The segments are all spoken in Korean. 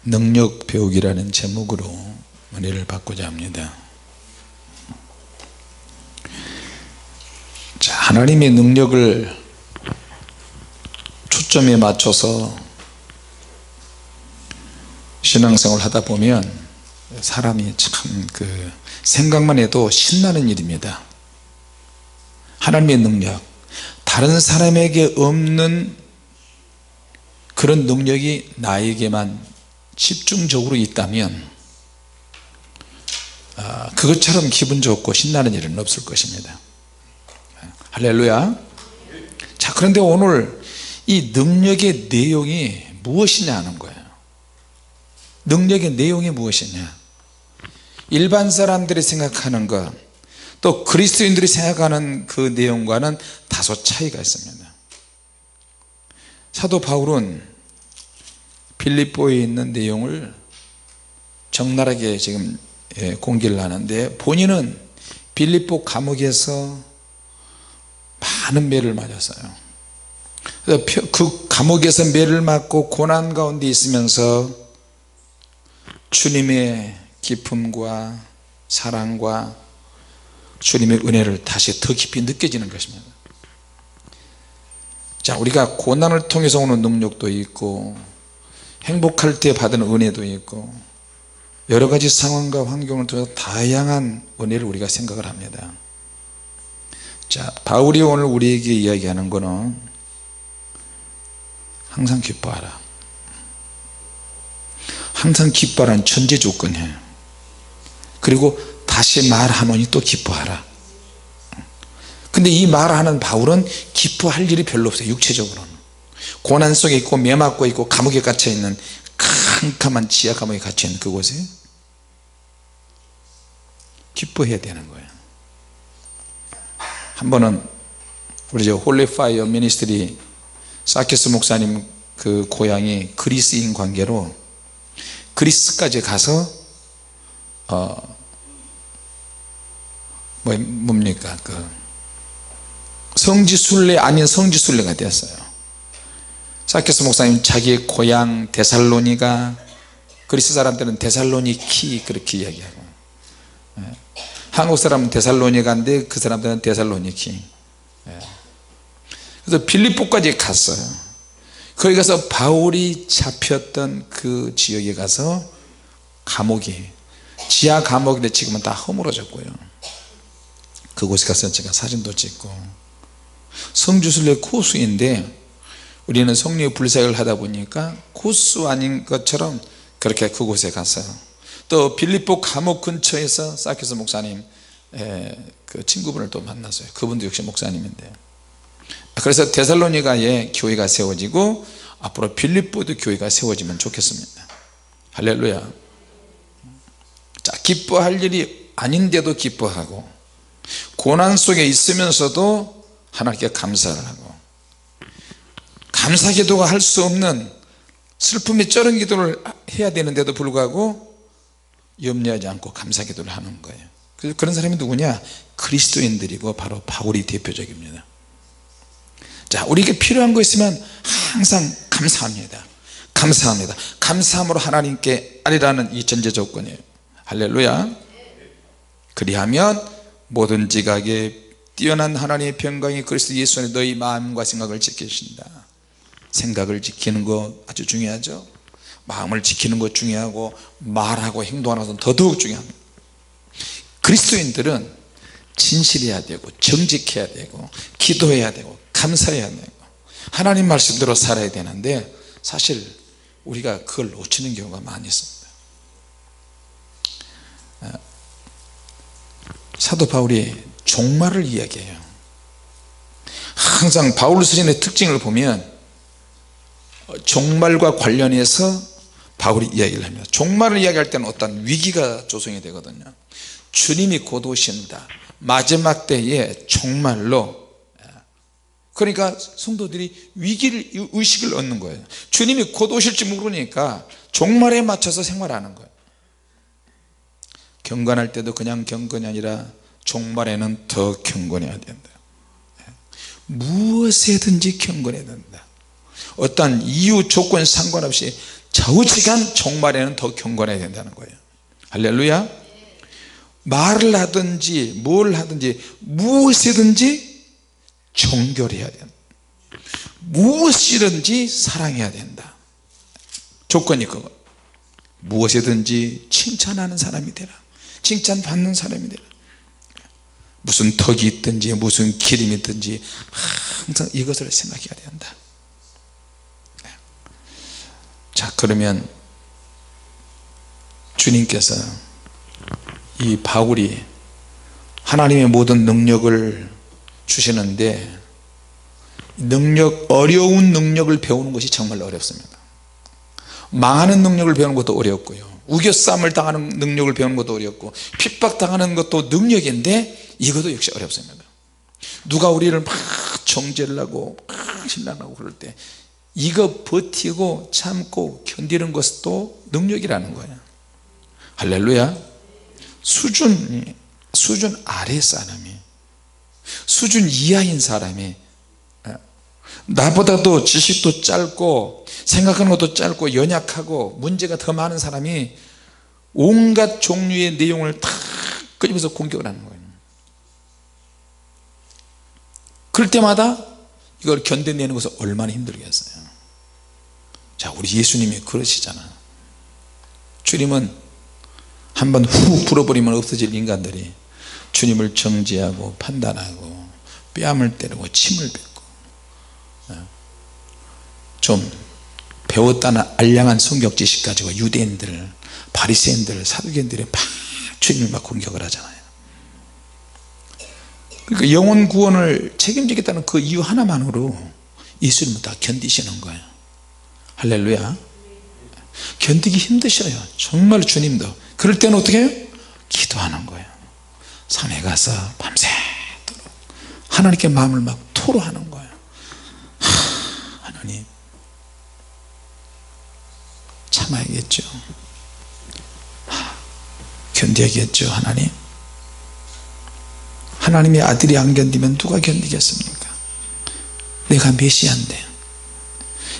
능력 배우기라는 제목으로 은혜를 받고자 합니다. 자, 하나님의 능력을 초점에 맞춰서 신앙생활을 하다 보면 사람이 참 생각만 해도 신나는 일입니다. 하나님의 능력, 다른 사람에게 없는 그런 능력이 나에게만 집중적으로 있다면 그것처럼 기분 좋고 신나는 일은 없을 것입니다. 할렐루야. 자, 그런데 오늘 이 능력의 내용이 무엇이냐 하는 거예요. 능력의 내용이 무엇이냐, 일반 사람들이 생각하는 것, 또 그리스도인들이 생각하는 그 내용과는 다소 차이가 있습니다. 사도 바울은 빌립보에 있는 내용을 적나라하게 지금 공개를 하는데, 본인은 빌립보 감옥에서 많은 매를 맞았어요. 그래서 그 감옥에서 매를 맞고 고난 가운데 있으면서 주님의 기쁨과 사랑과 주님의 은혜를 다시 더 깊이 느껴지는 것입니다. 자, 우리가 고난을 통해서 오는 능력도 있고 행복할 때 받은 은혜도 있고 여러 가지 상황과 환경을 통해서 다양한 은혜를 우리가 생각을 합니다. 자, 바울이 오늘 우리에게 이야기하는 것은 항상 기뻐하라, 항상 기뻐하라는 전제 조건이에요. 그리고 다시 말하노니 또 기뻐하라. 근데 이 말하는 바울은 기뻐할 일이 별로 없어요. 육체적으로는 고난 속에 있고 매 맞고 있고 감옥에 갇혀 있는 캄캄한 지하 감옥에 갇혀 있는 그곳에 기뻐해야 되는 거예요. 한 번은 우리 홀리파이어 미니스트리 사케스 목사님 그 고향이 그리스인 관계로 그리스까지 가서 뭡니까 성지순례 아닌 성지순례가 되었어요. 사케스 목사님 자기의 고향 데살로니가, 그리스 사람들은 데살로니키 그렇게 이야기하고, 한국 사람은 데살로니가인데 그 사람들은 데살로니키. 그래서 빌립보까지 갔어요. 거기 가서 바울이 잡혔던 그 지역에 가서 감옥이 지하 감옥인데 지금은 다 허물어졌고요. 그곳에 가서 제가 사진도 찍고, 성지순례 코스인데 우리는 성령 불사역을 하다 보니까 코스 아닌 것처럼 그렇게 그곳에 갔어요. 또 빌립보 감옥 근처에서 사케스 목사님 그 친구분을 또 만났어요. 그분도 역시 목사님인데, 그래서 데살로니가에 교회가 세워지고 앞으로 빌립보도 교회가 세워지면 좋겠습니다. 할렐루야. 자, 기뻐할 일이 아닌데도 기뻐하고 고난 속에 있으면서도 하나님께 감사를 하고, 감사 기도가 할 수 없는 슬픔이 쩔은 기도를 해야 되는데도 불구하고 염려하지 않고 감사 기도를 하는 거예요. 그래서 그런 사람이 누구냐, 그리스도인들이고 바로 바울이 대표적입니다. 자, 우리에게 필요한 거 있으면 항상 감사합니다. 감사합니다. 감사함으로 하나님께 아리라는 이 전제 조건이에요. 할렐루야. 그리하면 모든 지각에 뛰어난 하나님의 평강이 그리스도 예수 안에 너희 마음과 생각을 지키신다. 생각을 지키는 거 아주 중요하죠. 마음을 지키는 거 중요하고 말하고 행동하는 것은 더더욱 중요합니다. 그리스도인들은 진실해야 되고 정직해야 되고 기도해야 되고 감사해야 되고 하나님 말씀대로 살아야 되는데, 사실 우리가 그걸 놓치는 경우가 많이 있습니다. 사도 바울이 종말을 이야기해요. 항상 바울 서신의 특징을 보면 종말과 관련해서 바울이 이야기를 합니다. 종말을 이야기할 때는 어떤 위기가 조성이 되거든요. 주님이 곧 오신다, 마지막 때에 종말로, 그러니까 성도들이 위기를 의식을 얻는 거예요. 주님이 곧 오실지 모르니까 종말에 맞춰서 생활하는 거예요. 경건할 때도 그냥 경건이 아니라 종말에는 더 경건해야 된다. 무엇에든지 경건해야 된다. 어떤 이유 조건 상관없이 좌우지간 종말에는 더 경건해야 된다는 거예요. 할렐루야. 말을 하든지 뭘 하든지 무엇이든지 정결해야 된다. 무엇이든지 사랑해야 된다. 조건이 그거. 무엇이든지 칭찬하는 사람이 되라. 칭찬받는 사람이 되라. 무슨 덕이 있든지 무슨 기름이 있든지 항상 이것을 생각해야 된다. 자, 그러면 주님께서 이 바울이 하나님의 모든 능력을 주시는데 어려운 능력을 배우는 것이 정말 어렵습니다. 망하는 능력을 배우는 것도 어렵고요, 우겨싸움을 당하는 능력을 배우는 것도 어렵고, 핍박당하는 것도 능력인데 이것도 역시 어렵습니다. 누가 우리를 막 정죄를 하고 막 신난하고 그럴 때 이거 버티고 참고 견디는 것도 능력이라는 거예요. 할렐루야. 수준 아래 사람이, 수준 이하인 사람이, 나보다도 지식도 짧고 생각하는 것도 짧고 연약하고 문제가 더 많은 사람이 온갖 종류의 내용을 다 끄집어서 공격을 하는 거예요. 그럴 때마다 이걸 견뎌내는 것은 얼마나 힘들겠어요. 자, 우리 예수님이 그러시잖아. 주님은 한번 후 불어버리면 없어질 인간들이 주님을 정죄하고 판단하고 뺨을 때리고 침을 뱉고, 좀 배웠다는 알량한 성경 지식 가지고 유대인들, 바리새인들, 사두개인들이 막 주님을 막 공격을 하잖아요. 그러니까 영혼 구원을 책임지겠다는 그 이유 하나만으로 예수님은 다 견디시는 거예요. 할렐루야. 견디기 힘드셔요, 정말. 주님도 그럴 때는 어떻게 해요? 기도하는 거예요. 산에 가서 밤새도록 하나님께 마음을 막 토로하는 거예요. 하나님, 참아야겠죠, 견뎌야겠죠. 하나님, 하나님의 아들이 안 견디면 누가 견디겠습니까? 내가 메시아인데,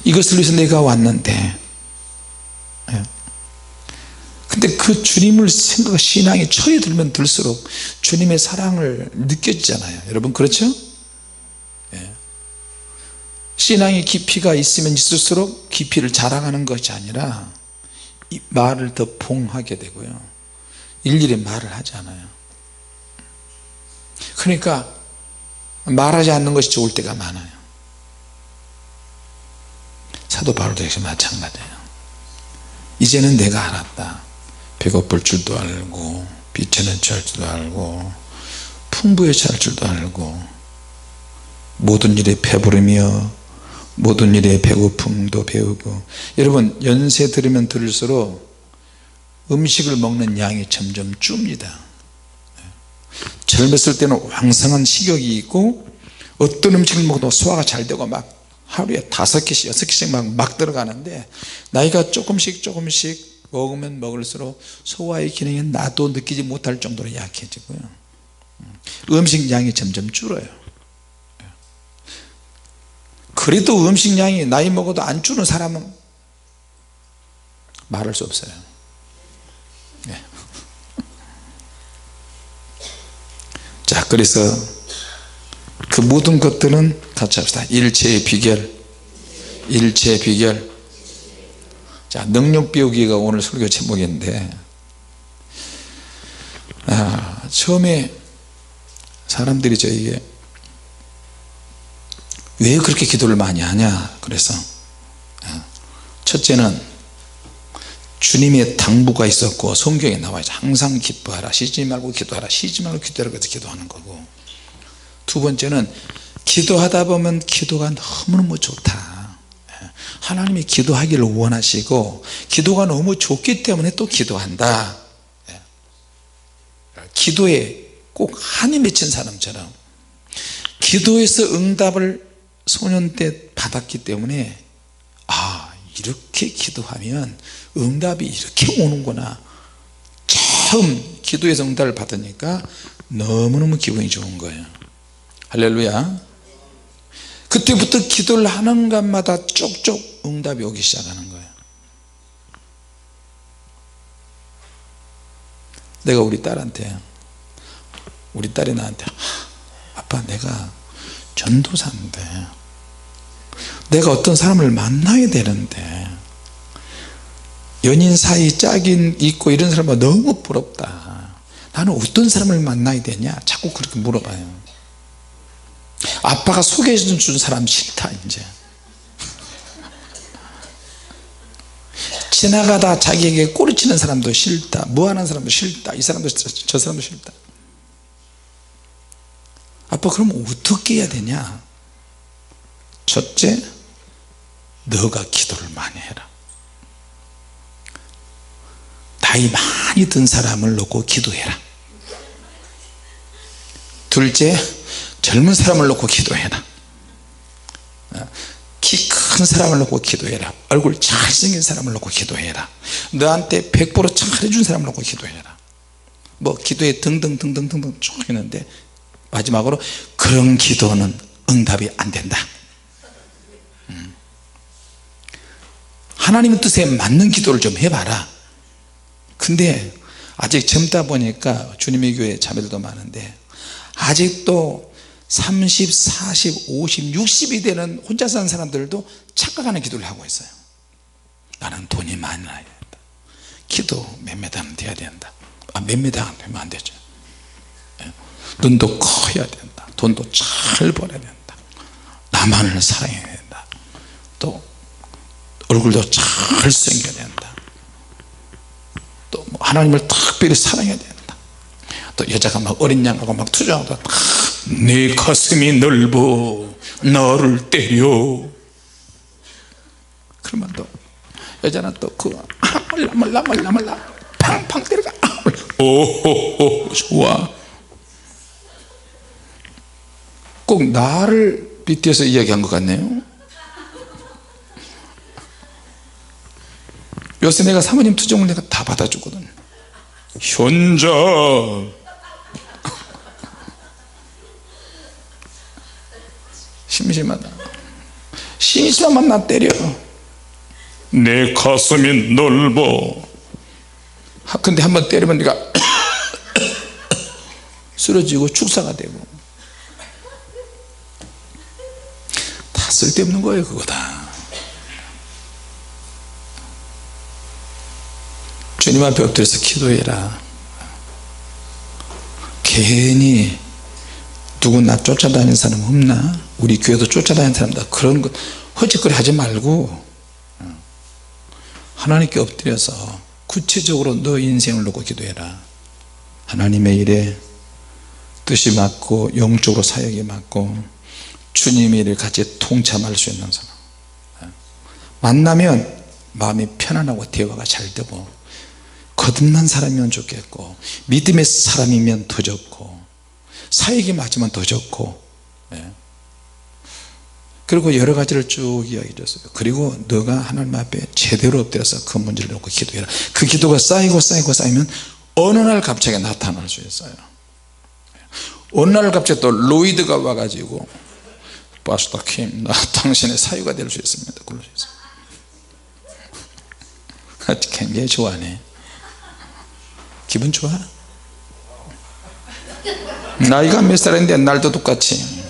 이것을 위해서 내가 왔는데. 근데 그 주님을 생각, 신앙이 처에 들면 들수록 주님의 사랑을 느껴지잖아요, 여러분. 그렇죠? 신앙의 깊이가 있으면 있을수록 깊이를 자랑하는 것이 아니라 이 말을 더 봉하게 되고요, 일일이 말을 하지 않아요. 그러니까 말하지 않는 것이 좋을 때가 많아요. 사도 바울도 역시 마찬가지예요. 이제는 내가 알았다. 배고플 줄도 알고, 비천에 처할 줄도 알고, 풍부에 처할 줄도 알고, 모든 일에 배부르며 모든 일에 배고픔도 배우고. 여러분, 연세 들으면 들을수록 음식을 먹는 양이 점점 줍니다. 젊었을 때는 왕성한 식욕이 있고 어떤 음식을 먹어도 소화가 잘 되고 막 하루에 5개씩 6개씩 막 들어가는데, 나이가 조금씩 먹으면 먹을수록 소화의 기능이 나도 느끼지 못할 정도로 약해지고요, 음식 양이 점점 줄어요. 그래도 음식 양이 나이 먹어도 안 주는 사람은 말할 수 없어요. 자, 그래서 그 모든 것들은 같이 합시다. 일체의 비결. 자, 능력 배우기가 오늘 설교 제목인데, 처음에 사람들이 저에게 왜 그렇게 기도를 많이 하냐, 그래서 첫째는 주님의 당부가 있었고 성경에 나와있죠. 항상 기뻐하라, 쉬지 말고 기도하라, 쉬지 말고 기도하라, 그래서 기도하는 거고, 두 번째는 기도하다 보면 기도가 너무너무 좋다. 하나님이 기도하기를 원하시고 기도가 너무 좋기 때문에 또 기도한다. 기도에 꼭 한이 맺힌 사람처럼 기도에서 응답을 소년 때 받았기 때문에, 이렇게 기도하면 응답이 이렇게 오는구나. 처음 기도에서 응답을 받으니까 너무너무 기분이 좋은 거예요. 할렐루야. 그때부터 기도를 하는 것마다 쪽쪽 응답이 오기 시작하는 거예요. 내가 우리 딸한테, 우리 딸이 나한테 아빠 내가 전도사인데 내가 어떤 사람을 만나야 되는데 연인 사이 짝이 있고 이런 사람은 너무 부럽다, 나는 어떤 사람을 만나야 되냐 자꾸 그렇게 물어봐요. 아빠가 소개해 준 사람 싫다. 이제 지나가다 자기에게 꼬리치는 사람도 싫다, 뭐하는 사람도 싫다, 이 사람도 저 사람도 싫다. 아빠 그럼 어떻게 해야 되냐? 첫째, 너가 기도를 많이 해라. 나이 많이 든 사람을 놓고 기도해라. 둘째, 젊은 사람을 놓고 기도해라. 키 큰 사람을 놓고 기도해라. 얼굴 잘생긴 사람을 놓고 기도해라. 너한테 100% 잘해준 사람을 놓고 기도해라. 뭐 기도에 등등등등등등 쭉 있는데 마지막으로 그런 기도는 응답이 안 된다. 하나님의 뜻에 맞는 기도를 좀 해봐라. 근데 아직 젊다 보니까 주님의 교회 자매들도 많은데 아직도 30, 40, 50, 60이 되는 혼자 사는 사람들도 착각하는 기도를 하고 있어요. 나는 돈이 많아야 된다, 기도 몇 메다는 돼야 된다. 몇 메다 안 되면 안 되죠. 눈도 커야 된다, 돈도 잘 벌어야 된다, 나만을 사랑해야 된다, 또 얼굴도 잘 생겨야 된다, 또 하나님을 특별히 사랑해야 된다, 또 여자가 막 어린 양하고 막 투정하다 네 가슴이 넓어 너를 때려 그러면 또 여자는 또 그 말라 팡팡 때려가 오호호 좋아. 꼭 나를 빗대서 이야기한 것 같네요. 요새 내가 사모님 투정을 내가 다 받아주거든. 현자 심심하다, 심심하면 나 때려. 내 가슴이 넓어. 근데 한번 때리면 네가 쓰러지고 축사가 되고 다 쓸데없는 거예요. 그거 다 주님 앞에 엎드려서 기도해라. 괜히 누구 나 쫓아다니는 사람 없나? 우리 교회도 쫓아다니는 사람다, 그런 거 허짓거리 하지 말고 하나님께 엎드려서 구체적으로 너 인생을 놓고 기도해라. 하나님의 일에 뜻이 맞고 영적으로 사역이 맞고 주님의 일을 같이 통참할 수 있는 사람 만나면 마음이 편안하고 대화가 잘 되고 거듭난 사람이면 좋겠고 믿음의 사람이면 더 좋고 사역이 맞으면 더 좋고, 그리고 여러 가지를 쭉 이야기해 줬어요. 그리고 너가 하나님 앞에 제대로 엎드려서 그 문제를 놓고 기도해라. 그 기도가 쌓이면 어느 날 갑자기 나타날 수 있어요. 어느 날 갑자기 또 로이드가 와가지고 파스터 킴, 나 당신의 사유가 될 수 있습니다. 그럴 수 있어요. 굉장히 좋아하네. 기분 좋아? 나이가 몇 살인데 날도 똑같이.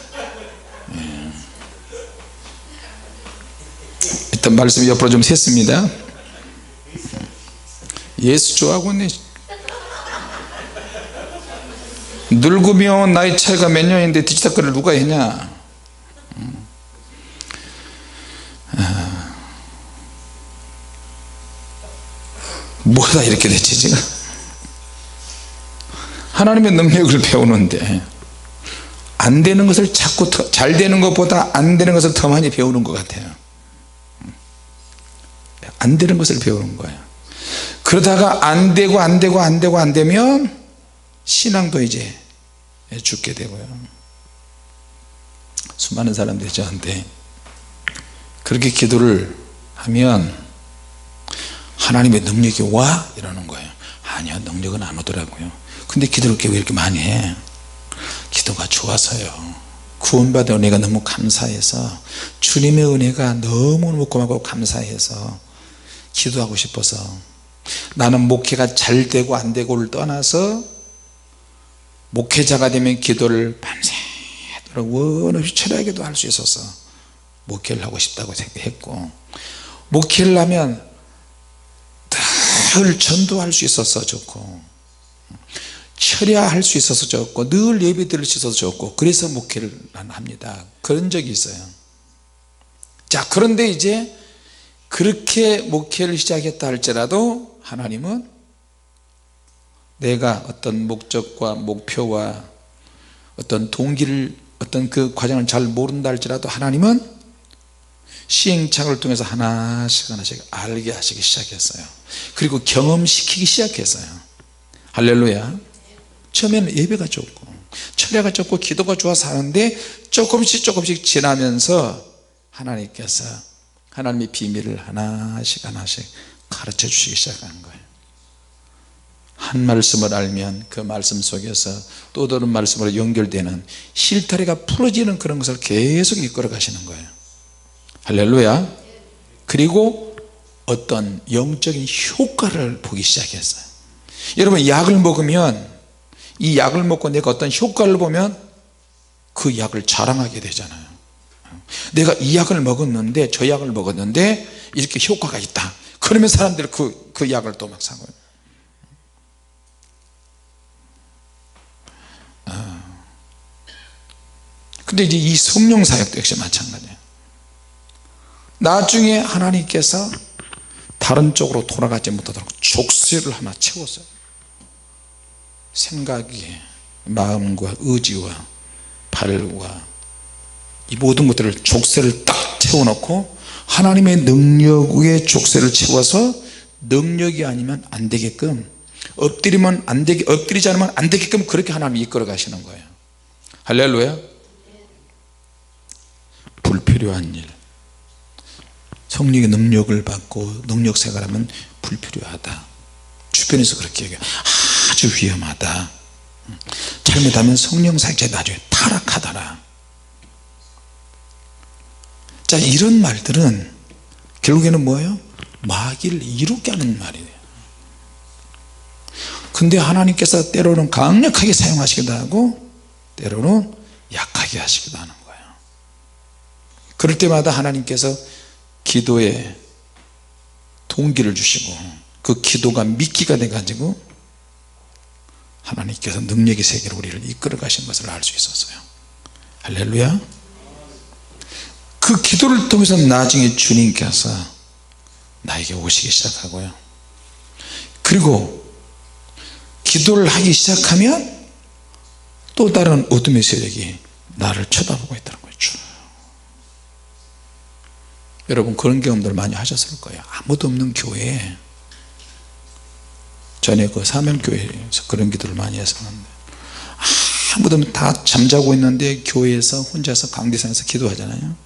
일단 말씀 옆으로 좀 샜습니다. 예수 좋아하고네. 늙으면 나이 차이가 몇 년인데 뒤치다거리를 누가 했냐. 뭐가 이렇게 됐지 지금. 하나님의 능력을 배우는데 안 되는 것을 자꾸 잘 되는 것보다 안 되는 것을 더 많이 배우는 것 같아요. 안 되는 것을 배우는 거예요. 그러다가 안 되면 신앙도 이제 죽게 되고요. 수많은 사람들이 저한테 그렇게 기도를 하면 하나님의 능력이 와? 이러는 거예요. 아니요, 능력은 안 오더라고요. 근데 기도를 왜 이렇게 많이 해? 기도가 좋아서요. 구원받은 은혜가 너무 감사해서, 주님의 은혜가 너무너무 고맙고 감사해서 기도하고 싶어서 나는 목회가 잘 되고 안 되고를 떠나서 목회자가 되면 기도를 밤새도록 원없이 철야기도 할 수 있어서 목회를 하고 싶다고 생각했고, 목회를 하면 늘 전도할 수 있어서 좋고, 철야할 수 있어서 좋고, 늘 예배 드릴 수 있어서 좋고, 그래서 목회를 합니다. 그런 적이 있어요. 자, 그런데 이제 그렇게 목회를 시작했다 할지라도 하나님은 내가 어떤 목적과 목표와 어떤 동기를, 어떤 그 과정을 잘 모른다 할지라도 하나님은 시행착오를 통해서 하나씩 알게 하시기 시작했어요. 그리고 경험시키기 시작했어요. 할렐루야. 처음에는 예배가 좋고 철야가 좋고 기도가 좋아서 하는데 조금씩 지나면서 하나님께서 하나님의 비밀을 하나씩 가르쳐 주시기 시작하는 거예요. 한 말씀을 알면 그 말씀 속에서 또 다른 말씀으로 연결되는 실타래가 풀어지는 그런 것을 계속 이끌어 가시는 거예요. 할렐루야. 그리고 어떤 영적인 효과를 보기 시작했어요. 여러분, 약을 먹으면 이 약을 먹고 내가 어떤 효과를 보면 그 약을 자랑하게 되잖아요. 내가 이 약을 먹었는데, 저 약을 먹었는데 이렇게 효과가 있다. 그러면 사람들이 그 약을 또 막 사고요. 근데 이제 이 성령 사역도 역시 마찬가지예요. 나중에 하나님께서 다른 쪽으로 돌아가지 못하도록 족쇄를 하나 채웠어요. 생각이, 마음과 의지와 발과 이 모든 것들을 족쇄를 딱 채워놓고 하나님의 능력 위에 족쇄를 채워서 능력이 아니면 안 되게끔, 엎드리지 않으면 안 되게끔 그렇게 하나님이 이끌어 가시는 거예요. 할렐루야. 불필요한 일, 성령의 능력을 받고 능력 생활하면 불필요하다. 주변에서 그렇게 얘기해요. 아주 위험하다. 잘못하면 성령 사역자 나중에 타락하더라. 자, 이런 말들은 결국에는 뭐예요? 마귀를 이롭게 하는 말이에요. 근데 하나님께서 때로는 강력하게 사용하시기도 하고 때로는 약하게 하시기도 하는 거예요. 그럴 때마다 하나님께서 기도에 동기를 주시고 그 기도가 미끼가 돼 가지고 하나님께서 능력의 세계로 우리를 이끌어 가신 것을 알 수 있었어요. 할렐루야. 그 기도를 통해서 나중에 주님께서 나에게 오시기 시작하고요, 그리고 기도를 하기 시작하면 또 다른 어둠의 세력이 나를 쳐다보고 있다는 거예요. 여러분, 그런 경험들 많이 하셨을 거예요. 아무도 없는 교회에, 전에 그 사명교회에서 그런 기도를 많이 했었는데, 아무도 없는, 다 잠자고 있는데 교회에서 혼자서 강대상에서 기도하잖아요.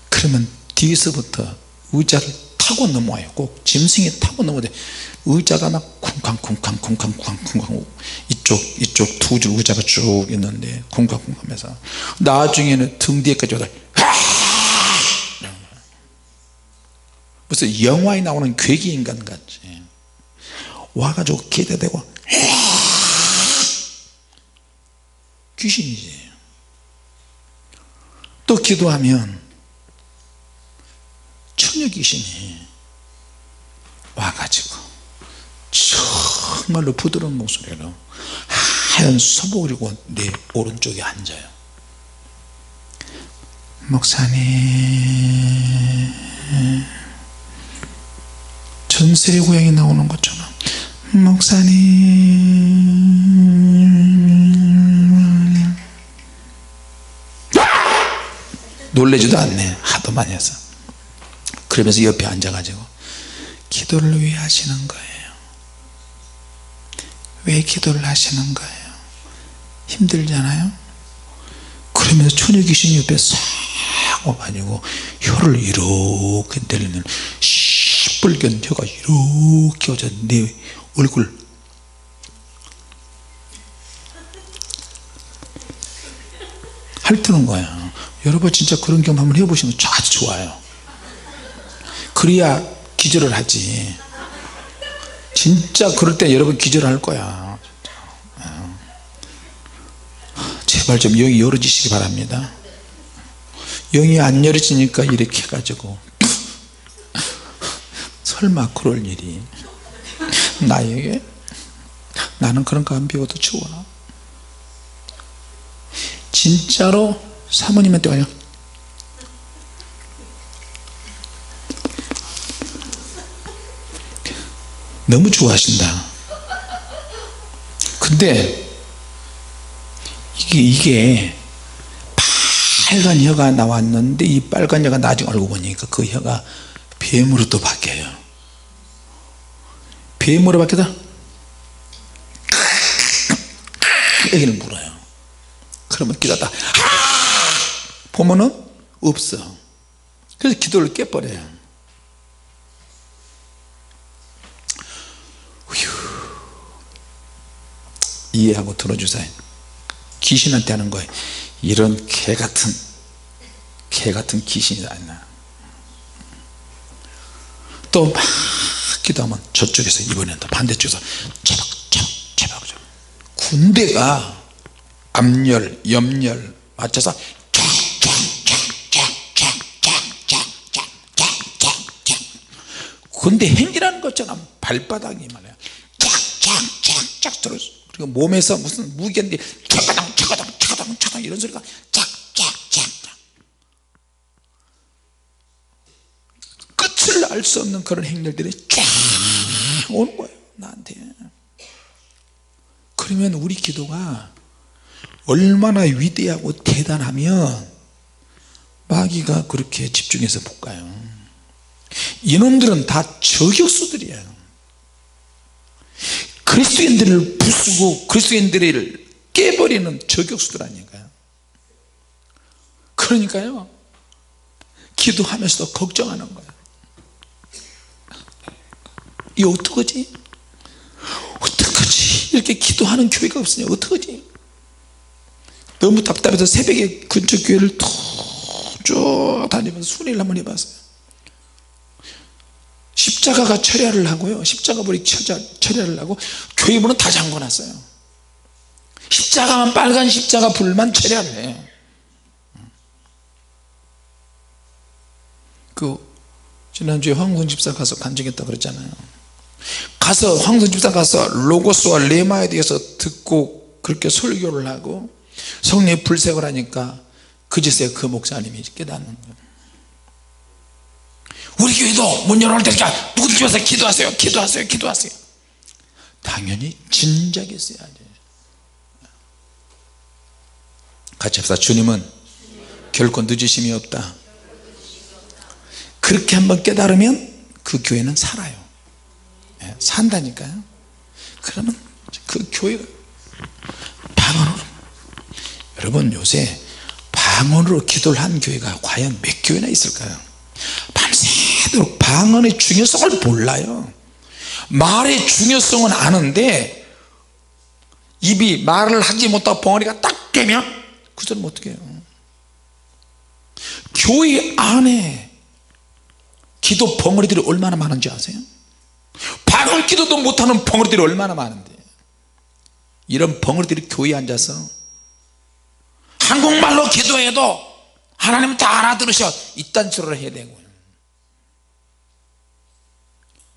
그러면 뒤에서부터 의자를 타고 넘어와요. 꼭 짐승이 타고 넘어와요. 의자가 막 쿵쾅쿵쾅 이쪽 두 줄 의자가 쭉 있는데 쿵쾅쿵쾅 하면서 나중에는 등 뒤에까지 와서 무슨 영화에 나오는 괴기 인간 같이 와가지고 기대대고 귀신이지. 또 기도하면 처녀 귀신이 와가지고 정말로 부드러운 목소리로 하얀 소복을 입고 내 오른쪽에 앉아요. 목사님, 전설의 고향에 나오는 것처럼, 목사님, 놀래지도 않네, 하도 많이 해서. 그러면서 옆에 앉아가지고 기도를 왜 하시는 거예요? 왜 기도를 하시는 거예요? 힘들잖아요? 그러면서 처녀 귀신이 옆에 싹 와가지고 혀를 이렇게 내리면 시뻘건 혀가 이렇게 와서 내 얼굴 핥는 거야. 여러분 진짜 그런 경험 한번 해보시면 아주 좋아요. 그래야 기절을 하지. 진짜 그럴 때 여러분 기절할 거야. 제발 좀 영이 열어지시기 바랍니다. 영이 안 열어지니까 이렇게 해가지고 설마 그럴 일이 나에게? 나는 그런 거 안 배워도 좋아. 진짜로 사모님한테 와요. 너무 좋아하신다. 근데 이게 빨간 혀가 나왔는데 이 빨간 혀가 나중에 알고 보니까 그 혀가 뱀으로 또 바뀌어요. 뱀으로 바뀌다 여기를 물어요. 그러면 기도하다 보면은 없어. 그래서 기도를 깨버려요. 이해하고 들어주세요. 귀신한테 하는 거예요. 이런 개같은 귀신이 아니나. 또 막 기도하면 저쪽에서 이번엔 또 반대쪽에서 제박 군대가 암열 염열 맞춰서 군대 행진하는 것처럼 발바닥이 말이야 쫙쫙쫙쫙 들어. 그리고 몸에서 무슨 무게인데 차가당 이런 소리가 쫙쫙쫙 끝을 알 수 없는 그런 행렬들이 쫙 오는 거예요 나한테. 그러면 우리 기도가 얼마나 위대하고 대단하면 마귀가 그렇게 집중해서 못 가요. 이놈들은 다 저격수들이에요. 그리스도인들을 부수고 그리스도인들을 깨버리는 저격수들 아닌가요? 그러니까요 기도하면서도 걱정하는 거예요. 이거 어떡하지? 이렇게 기도하는 교회가 없으냐 어떡하지? 너무 답답해서 새벽에 근처 교회를 쭉 다니면서 순회를 한번 해봤어요. 십자가가 철야를 하고요, 십자가 불이 철야를 하고 교회 문은 다 잠궈놨어요. 십자가만, 빨간 십자가 불만 철야를 해요. 지난주에 황선 집사 가서 간증했다고 그랬잖아요. 가서 황선 집사 가서 로고스와 레마에 대해서 듣고 그렇게 설교를 하고 성령의 불색을 하니까 그제서야 그 목사님이 깨닫는 거예요. 우리 교회도 문 열어놓을 테니까 누구든지 와서 기도하세요. 당연히 진작에 써야지. 같이 합시다. 주님은 결코 늦으심이 없다. 그렇게 한번 깨달으면 그 교회는 살아요. 산다니까요. 그러면 그 교회가 방언으로, 여러분 요새 방언으로 기도를 한 교회가 과연 몇 교회나 있을까요? 밤새도록 방언의 중요성을 몰라요. 말의 중요성은 아는데 입이 말을 하지 못하고 벙어리가 딱 되면 그 사람 어떻게 해요? 교회 안에 기도 벙어리들이 얼마나 많은지 아세요? 방언 기도도 못하는 벙어리들이 얼마나 많은데, 이런 벙어리들이 교회에 앉아서 한국말로 기도해도 하나님 다 알아들으셔 이딴 소리를 해야 되고,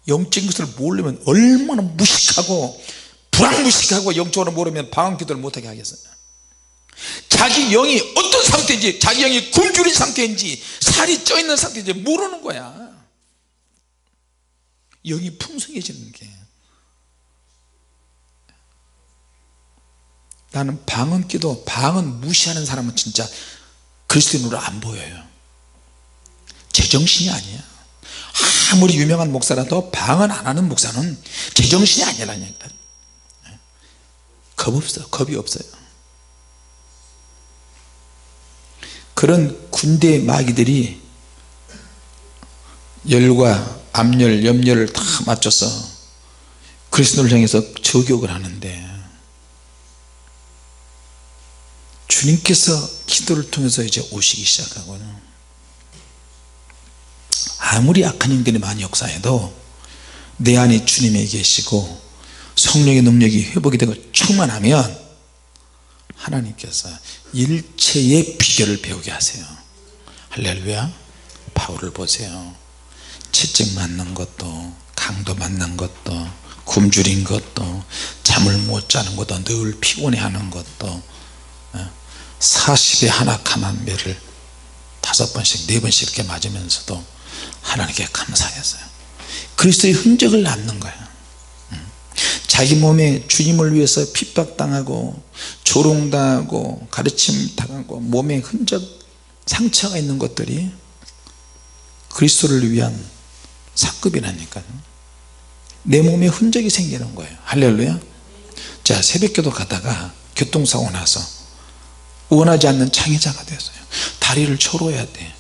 영적인 것을 모르면 얼마나 무식하고 불황무식하고 영적으로 모르면 방언 기도를 못하게 하겠어요. 자기 영이 어떤 상태인지, 자기 영이 굶주린 상태인지 살이 쪄있는 상태인지 모르는 거야. 영이 풍성해지는 게. 나는 방언 기도, 방언 무시하는 사람은 진짜 그리스도인으로 안 보여요. 제정신이 아니야. 아무리 유명한 목사라도 방언 안 하는 목사는 제정신이 아니라니까. 겁이 없어요. 그런 군대 마귀들이 열과 암열, 염열을 다 맞춰서 그리스도를 향해서 저격을 하는데, 주님께서 기도를 통해서 이제 오시기 시작하고는 아무리 악한 영들이 많이 역사해도 내 안에 주님이 계시고 성령의 능력이 회복이 되고 충만하면 하나님께서 일체의 비결을 배우게 하세요. 할렐루야. 바울을 보세요. 채찍 맞는 것도 강도 맞는 것도 굶주린 것도 잠을 못 자는 것도 늘 피곤해하는 것도 40에 하나 감한 매를 5번씩 4번씩 이렇게 맞으면서도 하나님께 감사했어요. 그리스도의 흔적을 남는 거예요. 자기 몸에 주님을 위해서 핍박당하고 조롱당하고 가르침 당하고 몸에 흔적 상처가 있는 것들이 그리스도를 위한 상급이라니까요. 내 몸에 흔적이 생기는 거예요. 할렐루야. 자, 새벽기도 가다가 교통사고 나서 원하지 않는 장애자가 됐어요. 다리를 초로해야 돼.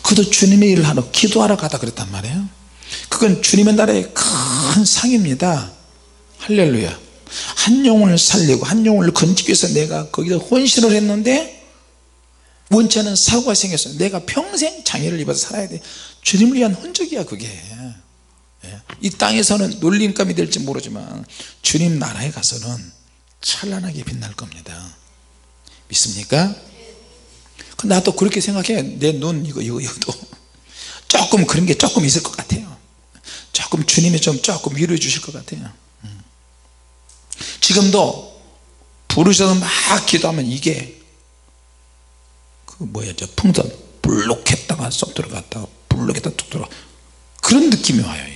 그도 주님의 일을 하러 기도하러 가다 그랬단 말이에요. 그건 주님의 나라의 큰 상입니다. 할렐루야. 한 영혼을 살리고 한 영혼을 건지기 위해서 내가 거기다 헌신을 했는데 원치 않은 사고가 생겼어요. 내가 평생 장애를 입어서 살아야 돼. 주님을 위한 흔적이야 그게. 이 땅에서는 놀림감이 될지 모르지만 주님 나라에 가서는 찬란하게 빛날 겁니다. 믿습니까? 나도 그렇게 생각해. 내 눈 이거도 조금 그런 게 조금 있을 것 같아요. 조금 주님이 조금 위로해 주실 것 같아요. 지금도 부르셔서 막 기도하면 이게 저 풍선 불룩 했다가 쏙 들어갔다가 불룩 했다가 툭 들어가 그런 느낌이 와요.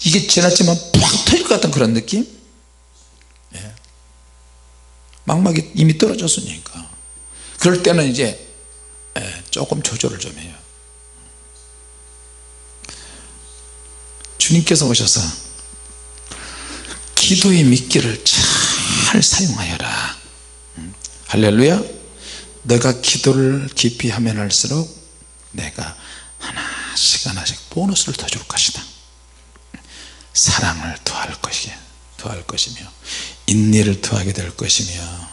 이게 지났지만 팍 터질 것 같은 그런 느낌. 망막이 이미 떨어졌으니까 그럴 때는 이제 조금 조절을 좀 해요. 주님께서 오셔서 기도의 미끼를 잘 사용하여라. 할렐루야. 너가 기도를 깊이 하면 할수록 내가 하나씩 보너스를 더 줄 것이다. 사랑을 더할 것이며 인내를 더하게 될 것이며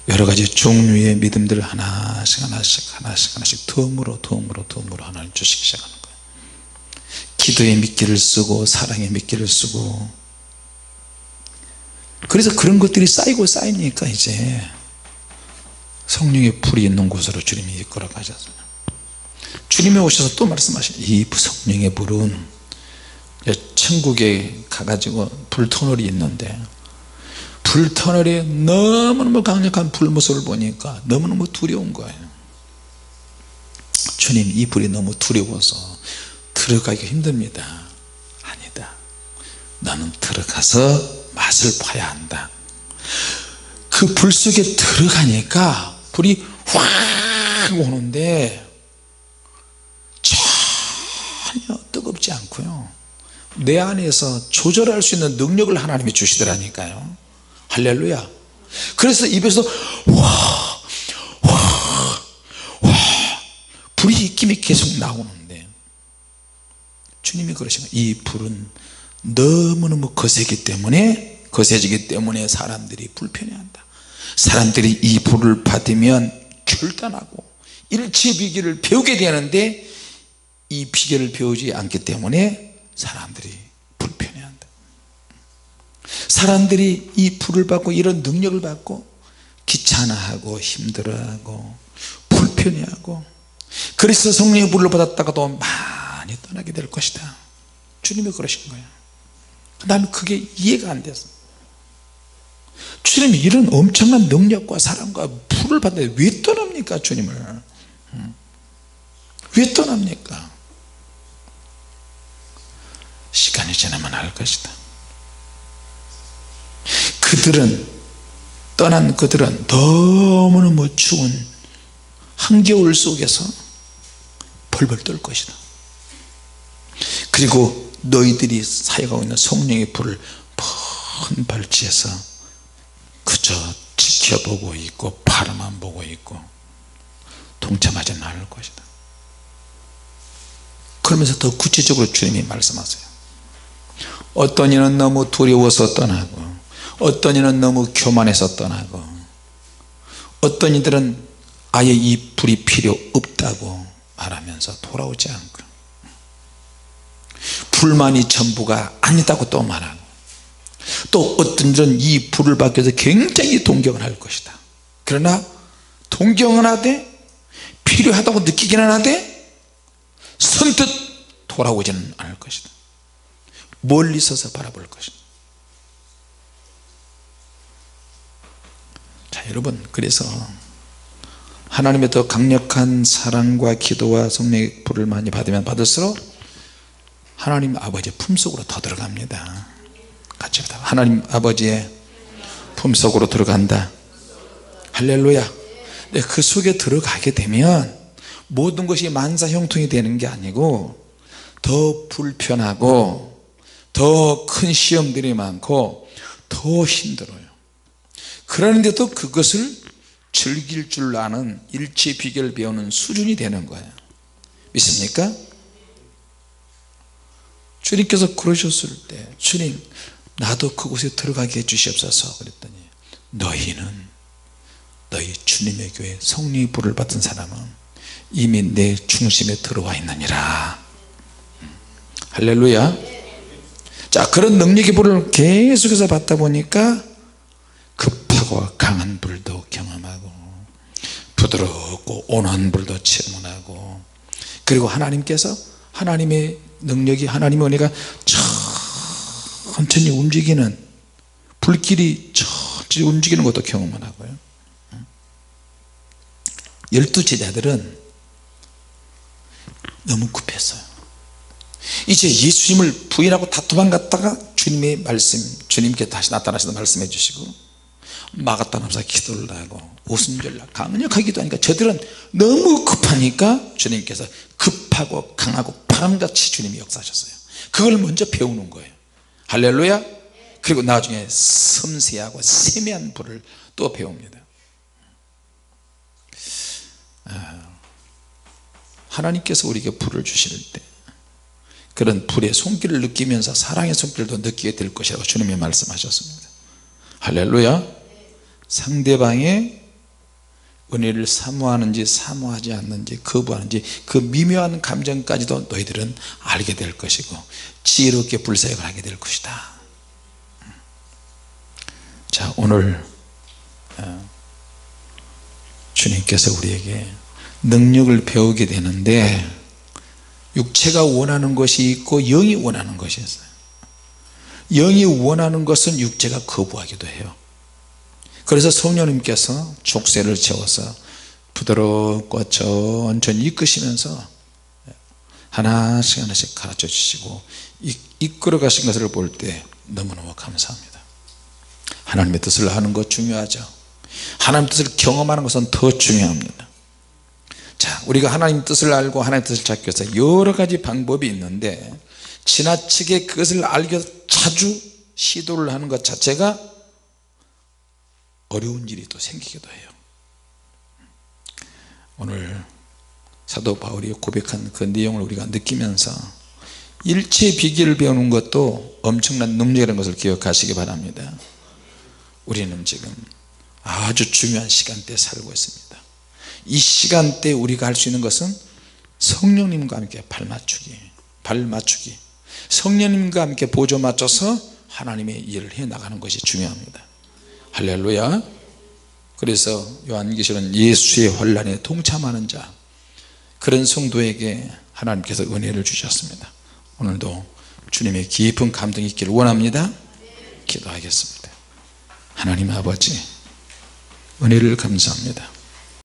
여러가지 종류의 믿음들을 하나씩 덤으로 하나님 주시기 시작하는 거예요. 기도의 미끼를 쓰고 사랑의 미끼를 쓰고 그래서 그런 것들이 쌓이니까 이제 성령의 불이 있는 곳으로 주님이 이끌어 가셨어요. 주님이 오셔서 또 말씀하시는 이 성령의 불은 천국에 가가지고 불터널이 있는데 불터널에 너무너무 강력한 불모습을 보니까 너무너무 두려운 거예요. 주님 이 불이 너무 두려워서 들어가기가 힘듭니다. 아니다. 너는 들어가서 맛을 봐야 한다. 그 불 속에 들어가니까 불이 확 오는데 전혀 뜨겁지 않고요. 내 안에서 조절할 수 있는 능력을 하나님이 주시더라니까요. 할렐루야. 그래서 입에서 와 불이 입김이 계속 나오는데 주님이 그러시면 이 불은 너무너무 거세지기 때문에 사람들이 불편해한다. 사람들이 이 불을 받으면 결단하고 일체 비결을 배우게 되는데 이 비결을 배우지 않기 때문에 사람들이 불편해한다. 사람들이 이 불을 받고 이런 능력을 받고 귀찮아하고 힘들어하고 불편해하고 그래서 성령의 불을 받았다가도 많이 떠나게 될 것이다. 주님이 그러신 거예요. 나는 그게 이해가 안 돼서 주님이 이런 엄청난 능력과 사랑과 불을 받는데 왜 떠납니까? 주님을 왜 떠납니까? 시간이 지나면 알 것이다. 떠난 그들은 너무너무 추운 한겨울 속에서 벌벌 떨 것이다. 그리고 너희들이 사용하고 있는 성령의 불을 큰 발치해서 그저 지켜보고 있고 바라만 보고 있고 동참하지 않을 것이다. 그러면서 더 구체적으로 주님이 말씀하세요. 어떤 이는 너무 두려워서 떠나고 어떤 이는 너무 교만해서 떠나고 어떤 이들은 아예 이 불이 필요 없다고 말하면서 돌아오지 않고 불만이 전부가 아니다고 또 말하고, 또 어떤 이들은 이 불을 받기 위해서 굉장히 동경을 할 것이다. 그러나 동경은 하되 필요하다고 느끼기는 하되 선뜻 돌아오지는 않을 것이다. 멀리 서서 바라볼 것이다. 자, 여러분, 그래서 하나님의 더 강력한 사랑과 기도와 성령의 불을 많이 받으면 받을수록 하나님 아버지의 품속으로 더 들어갑니다. 같이 합시다. 하나님 아버지의 품속으로 들어간다. 할렐루야. 네, 그 속에 들어가게 되면 모든 것이 만사형통이 되는 게 아니고 더 불편하고 더 큰 시험들이 많고 더 힘들어요. 그러는데도 그것을 즐길 줄 아는 일체 비결 배우는 수준이 되는 거예요. 믿습니까? 주님께서 그러셨을 때, 주님 나도 그곳에 들어가게 해주시옵소서 그랬더니, 너희는, 너희 주님의 교회 성령의 불을 받은 사람은 이미 내 중심에 들어와 있느니라. 할렐루야. 자, 그런 능력의 불을 계속해서 받다 보니까 급하고 강한 불도 경험하고 부드럽고 온화한 불도 체험하고, 그리고 하나님께서, 하나님의 능력이, 하나님의 은혜가 천천히 움직이는, 불길이 천천히 움직이는 것도 경험을 하고요. 12제자들은 너무 급했어요. 이제 예수님을 부인하고 다 도망갔다가 주님의 말씀, 주님께 다시 나타나셔서 말씀해 주시고 마가다나면서 기도를 하고 오순절날 강력하기도 하니까, 저들은 너무 급하니까 주님께서 급하고 강하고 바람같이 주님이 역사하셨어요. 그걸 먼저 배우는 거예요. 할렐루야. 그리고 나중에 섬세하고 세미한 불을 또 배웁니다. 하나님께서 우리에게 불을 주실 때 그런 불의 손길을 느끼면서 사랑의 손길도 느끼게 될 것이라고 주님이 말씀하셨습니다. 할렐루야. 상대방의 은혜를 사모하는지 사모하지 않는지 거부하는지 그 미묘한 감정까지도 너희들은 알게 될 것이고 지혜롭게 불사역을 하게 될 것이다. 자, 오늘 주님께서 우리에게 능력을 배우게 되는데, 육체가 원하는 것이 있고 영이 원하는 것이 있어요. 영이 원하는 것은 육체가 거부하기도 해요. 그래서 성령님께서 족쇄를 채워서 부드럽고 천천히 이끄시면서 하나씩 하나씩 가르쳐 주시고 이끌어 가신 것을 볼 때 너무너무 감사합니다. 하나님의 뜻을 아는 것 중요하죠. 하나님의 뜻을 경험하는 것은 더 중요합니다. 자, 우리가 하나님 뜻을 알고 하나님 뜻을 찾기 위해서 여러 가지 방법이 있는데, 지나치게 그것을 알기 위해서 자주 시도를 하는 것 자체가 어려운 일이 또 생기기도 해요. 오늘 사도 바울이 고백한 그 내용을 우리가 느끼면서 일체 비결을 배우는 것도 엄청난 능력이라는 것을 기억하시기 바랍니다. 우리는 지금 아주 중요한 시간대에 살고 있습니다. 이 시간대에 우리가 할 수 있는 것은 성령님과 함께 발맞추기, 성령님과 함께 보조 맞춰서 하나님의 일을 해 나가는 것이 중요합니다. 할렐루야. 그래서 요한계시록은 예수의 환난에 동참하는 자, 그런 성도에게 하나님께서 은혜를 주셨습니다. 오늘도 주님의 깊은 감동이 있기를 원합니다. 기도하겠습니다. 하나님 아버지, 은혜를 감사합니다.